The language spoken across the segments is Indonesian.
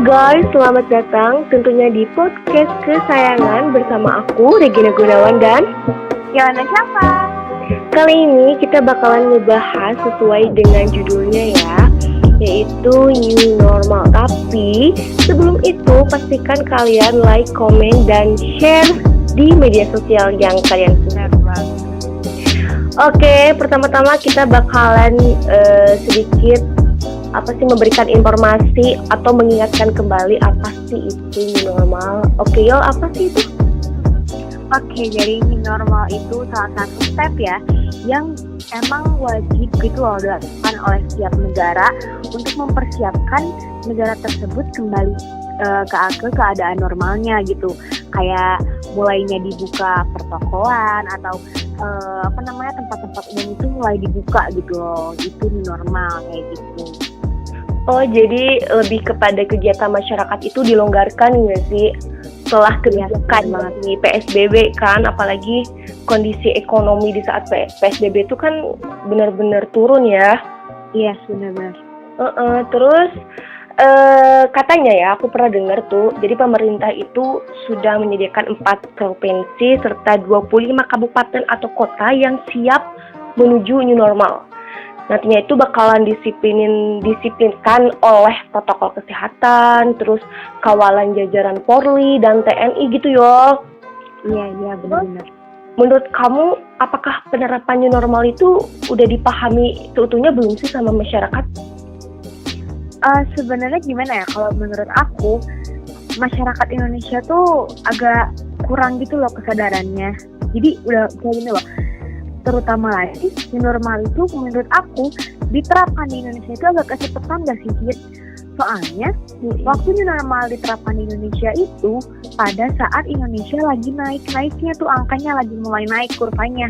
guys, selamat datang tentunya di podcast kesayangan bersama aku, Regina Gunawan dan Yana siapa? kali ini kita bakalan ngebahas sesuai dengan judulnya ya, yaitu new normal. Tapi sebelum itu pastikan kalian like, komen, dan share di media sosial yang kalian punya. Oke, pertama-tama kita bakalan sedikit memberikan informasi atau mengingatkan kembali apa sih itu new normal. Oke, Yol, apa sih itu? Oke, jadi new normal itu salah satu step ya yang emang wajib gitu loh dilakukan oleh setiap negara untuk mempersiapkan negara tersebut kembali ke keadaan normalnya gitu. Kayak mulainya dibuka pertokoan atau tempat-tempat umum itu mulai dibuka gitu loh. Itu new normal kayak gitu. Oh, jadi lebih kepada kegiatan masyarakat itu dilonggarkan nggak sih setelah kebijakan di PSBB kan, apalagi kondisi ekonomi di saat PSBB itu kan benar-benar turun ya. Iya, benar-benar. Terus katanya ya, aku pernah dengar tuh, jadi pemerintah itu sudah menyediakan 4 provinsi serta 25 kabupaten atau kota yang siap menuju new normal. Nantinya itu bakalan disiplinkan oleh protokol kesehatan, terus kawalan jajaran Polri dan TNI gitu yo. Iya benar-benar. Menurut kamu, apakah penerapan new normal itu udah dipahami seutuhnya belum sih sama masyarakat? Sebenarnya gimana ya, kalau menurut aku masyarakat Indonesia tuh agak kurang gitu loh kesadarannya. Jadi udah kayak gini loh. Terutama lagi new normal itu menurut aku diterapkan di Indonesia itu agak kecepatan gak sih, Jit? Soalnya waktu new normal diterapkan di Indonesia itu pada saat Indonesia lagi naik-naiknya tuh, angkanya lagi mulai naik kurvanya,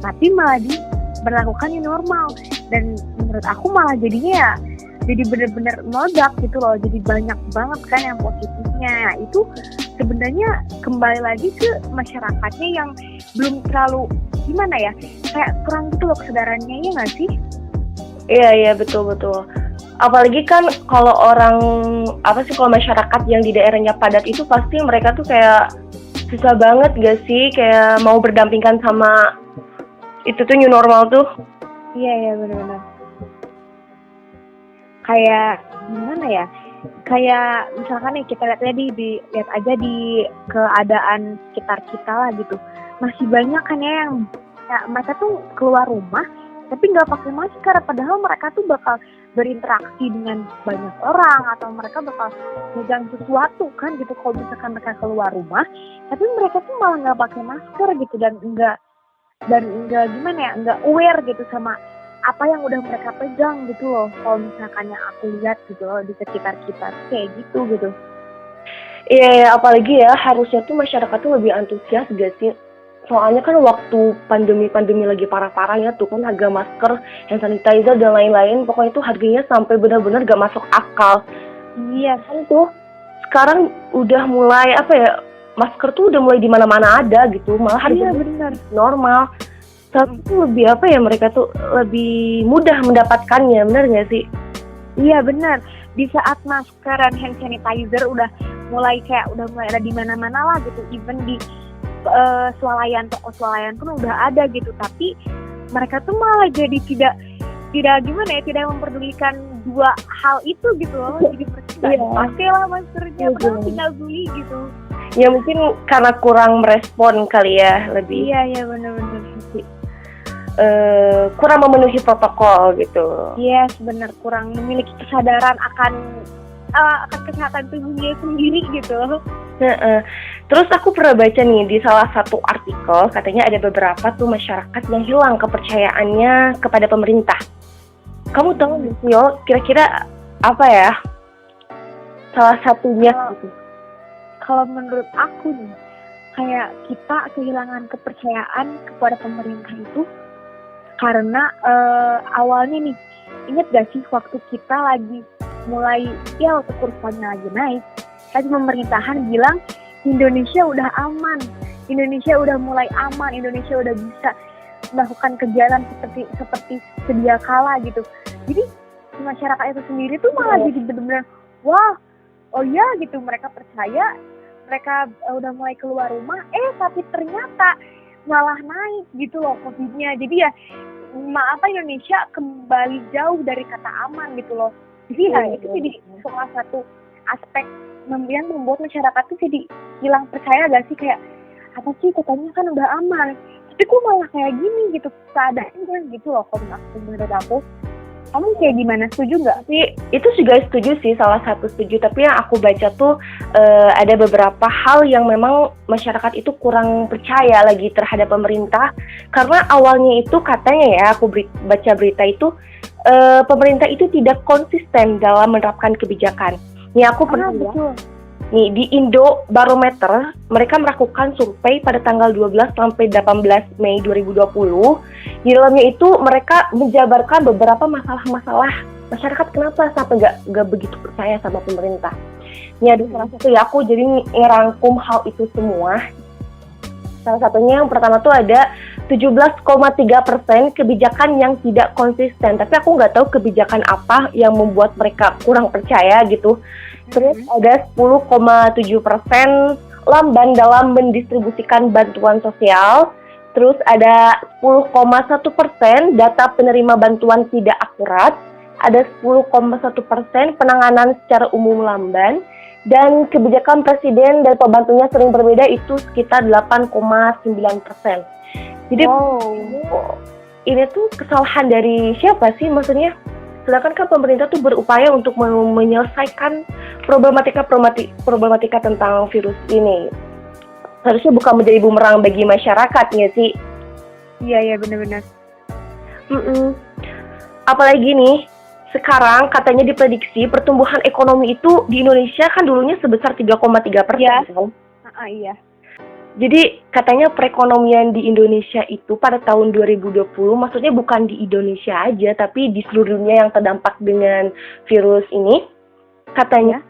tapi malah diberlakukan new normal. Dan menurut aku malah jadinya ya jadi benar-benar meledak gitu loh, jadi banyak banget kan yang positifnya. Itu sebenarnya kembali lagi ke masyarakatnya yang belum terlalu gimana ya, kayak kurang gitu loh kesadarannya, ya nggak sih? Iya betul. Apalagi kan kalau kalau masyarakat yang di daerahnya padat itu pasti mereka tuh kayak susah banget gak sih, kayak mau berdampingan sama itu tuh new normal tuh. Iya benar-benar. Kayak gimana ya? Kayak misalkan nih kita lihat aja di keadaan sekitar kita lah gitu. Masih banyak kan ya yang mereka tuh keluar rumah tapi nggak pakai masker, padahal mereka tuh bakal berinteraksi dengan banyak orang atau mereka bakal megang sesuatu kan gitu kalau misalkan mereka keluar rumah, tapi mereka tuh malah nggak pakai masker gitu dan nggak gimana ya, nggak aware gitu sama apa yang udah mereka pegang gitu loh. Kalau misalkan yang aku lihat gitu loh di sekitar kita kayak gitu. Iya, apalagi ya harusnya tuh masyarakat tuh lebih antusias gak sih? Soalnya kan waktu pandemi lagi parah-parahnya tuh kan harga masker, hand sanitizer dan lain-lain, pokoknya itu harganya sampai benar-benar gak masuk akal. Iya kan tuh sekarang udah mulai masker tuh udah mulai di mana-mana ada gitu, malah harganya benar normal. Tapi itu lebih mereka tuh lebih mudah mendapatkannya, benar nggak sih? Iya benar. Di saat masker dan hand sanitizer udah mulai ada di mana-mana lah gitu, even di toko swalayan pun udah ada gitu, tapi mereka tuh malah jadi tidak memperdulikan dua hal itu gitu loh. Jadi mereka pakai lah maskernya, padahal tinggal beli gitu. Ya mungkin karena kurang merespon kali ya, lebih. Iya benar-benar sih. Kurang memenuhi protokol gitu. Iya, benar, kurang memiliki kesadaran akan kesehatan tubuhnya sendiri gitu. Terus aku pernah baca nih di salah satu artikel, katanya ada beberapa tuh masyarakat yang hilang kepercayaannya kepada pemerintah. Kamu tahu nggak sih, Yo, kira-kira apa ya salah satunya gitu? Kalau menurut aku nih, kayak kita kehilangan kepercayaan kepada pemerintah itu karena awalnya nih, ingat gak sih waktu kita lagi mulai waktu kurvanya lagi naik, tapi pemerintahan bilang Indonesia udah aman, Indonesia udah mulai aman, Indonesia udah bisa melakukan kegiatan seperti sedia kala gitu. Jadi masyarakat itu sendiri tuh malah jadi benar-benar wah, oh ya gitu, mereka percaya, mereka udah mulai keluar rumah, tapi ternyata malah naik gitu loh COVID-nya. Jadi ya Indonesia kembali jauh dari kata aman gitu loh. Jadi ya itu jadi salah satu aspek yang membuat masyarakat tuh jadi hilang percaya gak sih, kayak apa sih katanya kan udah aman, tapi kok malah kayak gini gitu keadaannya gitu loh. Kalau menurut aku, kamu kayak gimana, setuju nggak? Itu juga setuju sih, salah satu setuju. Tapi yang aku baca tuh ada beberapa hal yang memang masyarakat itu kurang percaya lagi terhadap pemerintah. Karena awalnya itu katanya ya, aku baca berita itu, pemerintah itu tidak konsisten dalam menerapkan kebijakan. Nih aku pernah nih di Indo Barometer, mereka melakukan survei pada tanggal 12 sampai 18 Mei 2020. Di dalamnya itu mereka menjabarkan beberapa masalah-masalah masyarakat kenapa sampai gak begitu percaya sama pemerintah. Ini ada salah satu ya, aku jadi ngerangkum hal itu semua. Salah satunya yang pertama tuh ada 17,3% kebijakan yang tidak konsisten. Tapi aku nggak tahu kebijakan apa yang membuat mereka kurang percaya gitu. Terus ada 10,7% lamban dalam mendistribusikan bantuan sosial. Terus ada 10,1% data penerima bantuan tidak akurat. Ada 10,1% penanganan secara umum lamban. Dan kebijakan presiden dan pembantunya sering berbeda, itu sekitar 8,9%. Jadi ini tuh kesalahan dari siapa sih maksudnya? Sedangkan kan pemerintah tuh berupaya untuk menyelesaikan problematika tentang virus ini. Harusnya bukan menjadi bumerang bagi masyarakat, nggak sih? Iya benar-benar. Apalagi nih, sekarang katanya diprediksi pertumbuhan ekonomi itu di Indonesia kan dulunya sebesar 3,3%. Iya. Iya. Jadi katanya perekonomian di Indonesia itu pada tahun 2020, maksudnya bukan di Indonesia aja, tapi di seluruh dunia yang terdampak dengan virus ini, katanya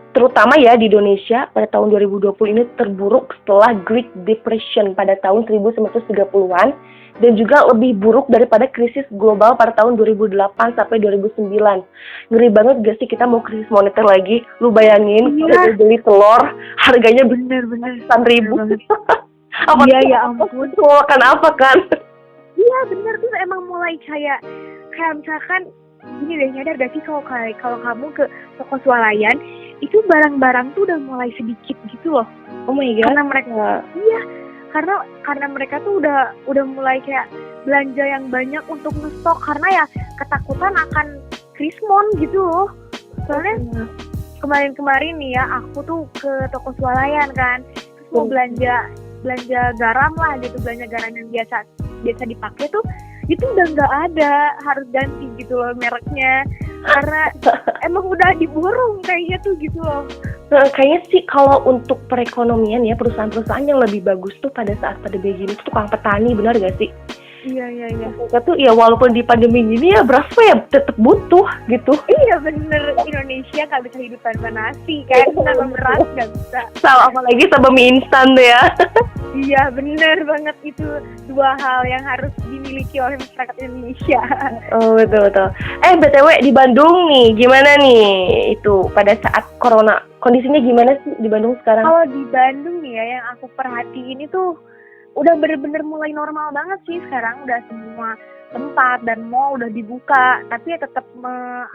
terutama ya di Indonesia pada tahun 2020 ini terburuk setelah Great Depression pada tahun 1930-an, dan juga lebih buruk daripada krisis global pada tahun 2008 sampai 2009. Ngeri banget gak sih kita mau krisis moneter lagi? Lu bayangin, udah beli telur, harganya bener-bener 1.000. Iya ya ampun. Makan apa kan? Iya bener tuh, emang mulai kayak misalkan gini deh, nyadar gak sih kalau kamu ke toko swalayan itu barang-barang tuh udah mulai sedikit gitu loh. Oh my god. Karena mereka karena mereka tuh udah mulai kayak belanja yang banyak untuk ngestok, karena ya ketakutan akan krismon gitu loh. Soalnya kemarin nih ya, aku tuh ke toko swalayan kan, terus mau belanja garam lah gitu, belanja garam yang biasa dipakai tuh itu udah nggak ada, harus ganti gitu loh mereknya, karena emang udah diborong kayaknya tuh gitu loh. Kayaknya sih kalau untuk perekonomian ya, perusahaan-perusahaan yang lebih bagus tuh pada saat pandemi gini tuh tukang petani, benar gak sih? Iya. Mereka tuh ya walaupun di pandemi gini ya beras ya tetap butuh gitu. Iya bener, Indonesia gak bisa hidup tanpa nasi kan, tanpa beras gak bisa. Apalagi sama mie instan tuh ya. Iya bener banget, itu dua hal yang harus dimiliki oleh masyarakat Indonesia. Oh betul. BTW di Bandung nih, gimana nih itu pada saat corona? Kondisinya gimana sih di Bandung sekarang? Kalau di Bandung nih ya, yang aku perhatiin itu udah bener-bener mulai normal banget sih sekarang. Udah semua tempat dan mall udah dibuka, tapi ya tetap mematuhi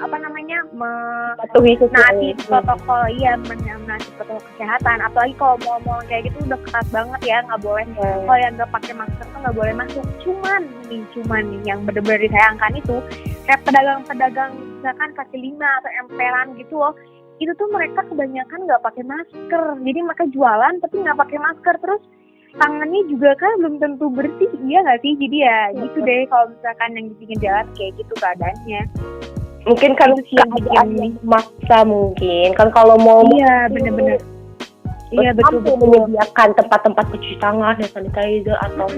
protokol, menaati protokol kesehatan. Apalagi kalau mall-mall kayak gitu udah ketat banget ya, nggak boleh. Kalau yang nggak pakai masker tuh nggak boleh masuk. Cuman nih yang bener-bener disayangkan itu kayak pedagang-pedagang misalkan kaki lima atau emperan gitu loh, itu tuh mereka kebanyakan nggak pakai masker. Jadi mereka jualan tapi nggak pakai masker, terus tangannya juga kan belum tentu bersih, iya nggak sih? Jadi ya gitu deh kalau misalkan yang di pinggir jalan kayak gitu keadaannya. Mungkin kan keadaan maksa mungkin kan, kalau mau bener-bener. Iya betul. Menyediakan tempat-tempat cuci tangan dan sanitizer atau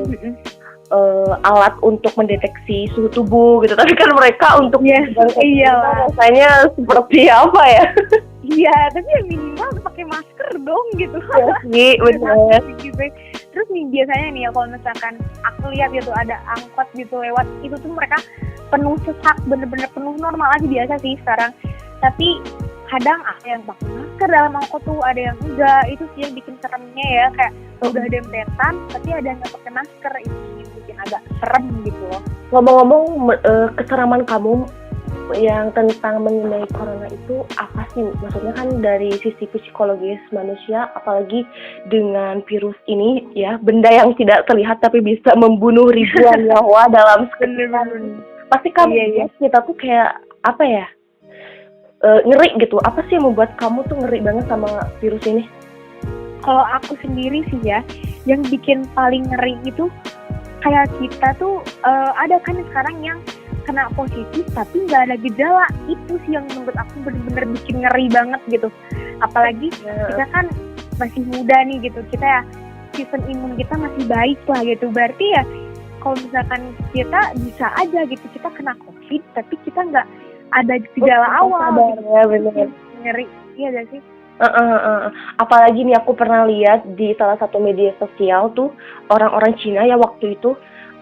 alat untuk mendeteksi suhu tubuh gitu, tapi kan mereka untuk rasanya seperti apa ya? Iya, tapi ya minimal pakai masker dong gitu. Iya, benar. Terus nih biasanya nih ya kalau misalkan aku lihat gitu ada angkot gitu lewat, itu tuh mereka penuh sesak, bener-bener penuh, normal aja biasa sih sekarang. Tapi kadang ada yang pakai masker dalam angkot tuh, ada yang enggak. Itu sih yang bikin seremnya ya, kayak udah dempetan tapi ada yang nggak pakai masker, itu yang bikin agak serem gitu loh. Ngomong-ngomong, keseraman kamu yang tentang mengenai corona itu apa sih? Maksudnya kan dari sisi psikologis manusia, apalagi dengan virus ini ya, benda yang tidak terlihat tapi bisa membunuh ribuan nyawa dalam sekejap. Pasti kamu lihat kita tuh kayak apa ya? Ngeri gitu. Apa sih yang membuat kamu tuh ngeri banget sama virus ini? Kalau aku sendiri sih ya, yang bikin paling ngeri itu kayak kita tuh ada kan sekarang yang kena positif tapi nggak ada gejala. Itu sih yang menurut aku bener-bener bikin ngeri banget gitu. Apalagi kita kan masih muda nih gitu, kita ya sistem imun kita masih baik lah gitu. Berarti ya kalau misalkan kita bisa aja gitu kita kena COVID tapi kita nggak ada gejala awal gitu. Ya, bener. Ngeri, iya gak sih? Apalagi nih aku pernah lihat di salah satu media sosial tuh orang-orang Cina ya waktu itu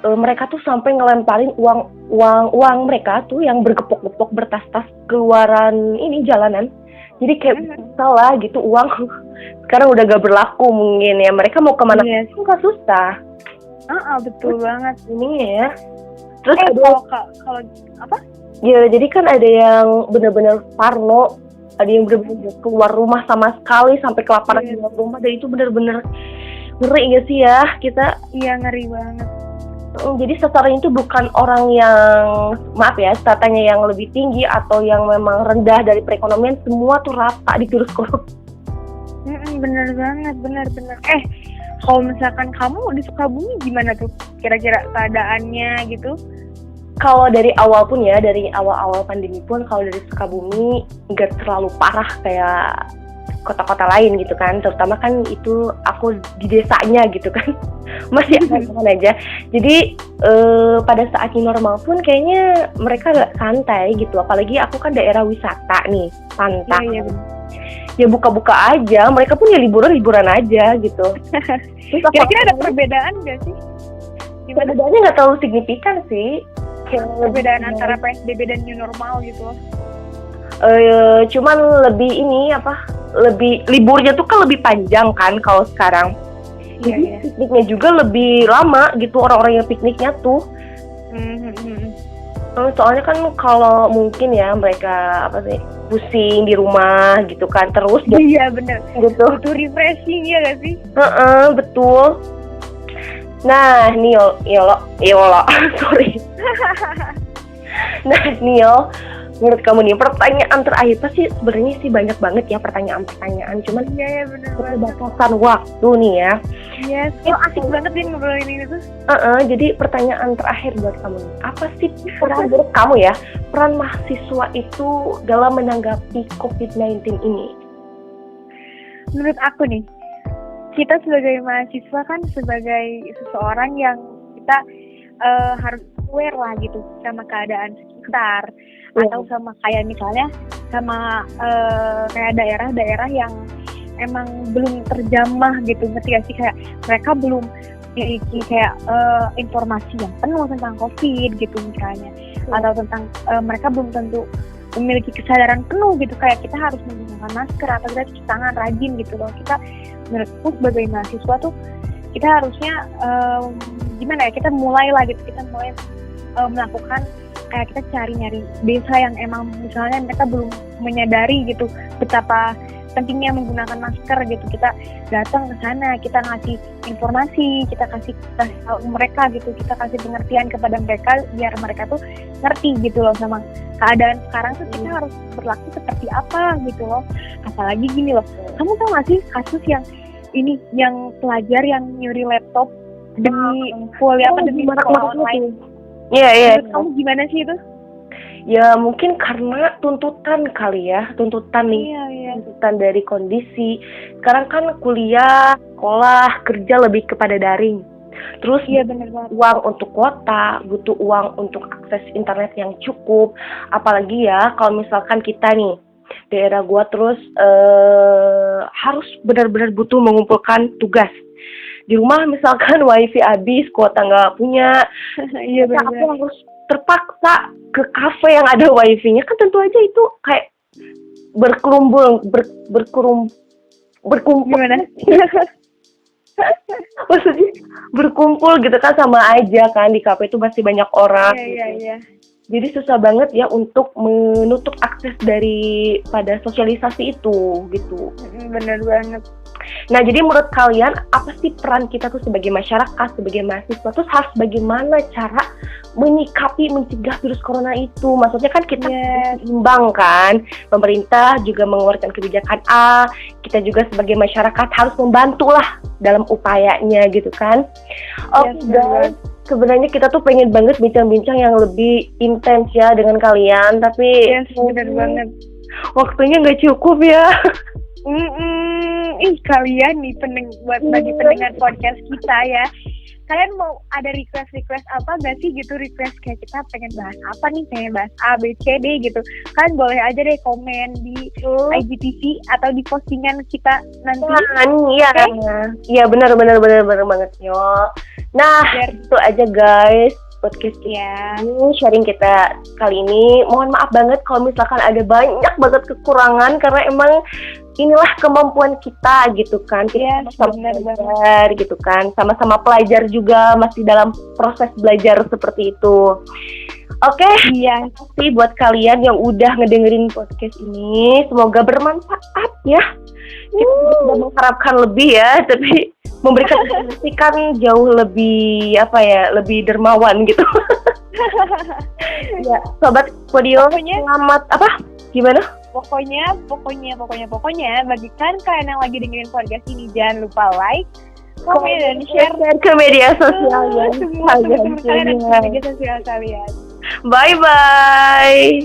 mereka tuh sampai ngelemparin uang mereka tuh yang bergepok-gepok bertas-tas keluaran ini jalanan. Jadi kayak salah gitu uang sekarang udah gak berlaku mungkin ya, mereka mau kemana pun gak susah. Betul banget ini ya. Terus kalau apa? Ya jadi kan ada yang benar-benar parno, ada yang benar-benar keluar rumah sama sekali sampai kelaparan di dalam rumah, dan itu benar-benar ngeri gak sih ya kita? Iya ngeri banget. Jadi sasaran itu bukan orang yang, maaf ya, statanya yang lebih tinggi atau yang memang rendah dari perekonomian, semua tuh rata di virus corona. Bener banget, bener. Kalau misalkan kamu di Sukabumi gimana tuh kira-kira keadaannya gitu? Kalau dari awal pun ya, dari awal-awal pandemi pun, kalau dari Sukabumi nggak terlalu parah kayak kota-kota lain gitu kan, terutama kan itu aku di desanya gitu kan, masih aman aja. Jadi pada saat new normal pun kayaknya mereka gak santai gitu, apalagi aku kan daerah wisata nih, pantai. Ya buka-buka aja, mereka pun ya liburan aja gitu. Kira-kira ada perbedaan gak sih? Perbedaannya nggak terlalu signifikan sih. Perbedaan antara PSBB dan new normal gitu loh. Cuman lebih ini lebih liburnya tuh kan lebih panjang kan kalau sekarang. Jadi pikniknya juga lebih lama gitu, orang-orang yang pikniknya tuh. Soalnya kan kalau mungkin ya mereka pusing di rumah gitu kan, terus iya bener gitu. Butuh refreshing ya gak sih? Betul. Nah Nio sorry. Nah Nio, menurut kamu nih, pertanyaan terakhir pasti sebenarnya sih banyak banget ya pertanyaan-pertanyaan, cuman bener keterbatasan waktu nih ya. Yes, asik banget nih ngobrolin ini tuh. Jadi pertanyaan terakhir buat kamu nih, apa sih menurut kamu ya peran mahasiswa itu dalam menanggapi COVID-19 ini? Menurut aku nih, kita sebagai mahasiswa kan sebagai seseorang yang kita harus aware lah gitu sama keadaan sekitar. Atau sama kayak misalnya sama kayak daerah-daerah yang emang belum terjamah gitu, ngerti gak sih, kayak mereka belum memiliki kayak informasi yang penuh tentang COVID gitu misalnya, atau tentang mereka belum tentu memiliki kesadaran penuh gitu, kayak kita harus menggunakan masker atau kita cuci tangan rajin gitu loh. Kita menurutku sebagai mahasiswa tuh kita harusnya gimana ya, kita mulai melakukan kayak kita nyari desa yang emang misalnya mereka belum menyadari gitu betapa pentingnya menggunakan masker gitu. Kita datang ke sana, kita ngasih informasi, kita kasih tahu mereka gitu, kita kasih pengertian kepada mereka biar mereka tuh ngerti gitu loh sama keadaan sekarang tuh kita harus berlaku seperti apa gitu loh. Apalagi gini loh, kamu tahu nggak sih kasus yang ini, yang pelajar yang nyuri laptop demi kuliah demi sekolah online? Iya. Kamu gimana sih itu? Ya mungkin karena tuntutan kali ya, tuntutan dari kondisi. Sekarang kan kuliah, sekolah, kerja lebih kepada daring. Terus uang untuk kuota, butuh uang untuk akses internet yang cukup. Apalagi ya kalau misalkan kita nih, daerah gua terus harus benar-benar butuh mengumpulkan tugas. Di rumah misalkan wifi habis, kuota nggak punya, aku harus terpaksa ke kafe yang ada wifi-nya, kan tentu aja itu kayak berkumpul Gimana? maksudnya berkumpul gitu kan sama aja kan, di kafe itu masih banyak orang. Iya. Jadi susah banget ya untuk menutup akses daripada sosialisasi itu gitu. Bener banget. Nah, jadi menurut kalian apa sih peran kita tuh sebagai masyarakat, sebagai mahasiswa tuh harus bagaimana cara menyikapi mencegah virus corona itu? Maksudnya kan kita seimbang kan, pemerintah juga mengeluarkan kebijakan A, kita juga sebagai masyarakat harus membantu lah dalam upayanya gitu kan. Oke guys, sebenarnya kita tuh pengen banget bincang-bincang yang lebih intens ya dengan kalian, tapi Bener banget. waktunya nggak cukup ya. Ih, kalian nih bagi pendengar podcast kita ya. Kalian mau ada request apa gak sih gitu, request kayak kita pengen bahas apa nih, pengen bahas A, B, C, D gitu. Kalian boleh aja deh komen di IGTV atau di postingan kita nanti. Iya benar banget yo. Nah, itu aja guys podcast ini, sharing kita kali ini. Mohon maaf banget kalau misalkan ada banyak banget kekurangan, karena emang inilah kemampuan kita gitu kan. Kita sama belajar gitu kan, sama-sama pelajar juga, masih dalam proses belajar seperti itu. Oke, terima kasih buat kalian yang udah ngedengerin podcast ini. Semoga bermanfaat ya. Kita sudah mengharapkan lebih ya, tapi memberikan informasi kan jauh lebih lebih dermawan gitu. Ya, sobat Podio, selamat gimana? Pokoknya bagikan kalian yang lagi dengerin podcast ini, jangan lupa like, komen dan share ke media sosial semua teman-teman kalian dan ke media sosial kalian. Bye. Bye.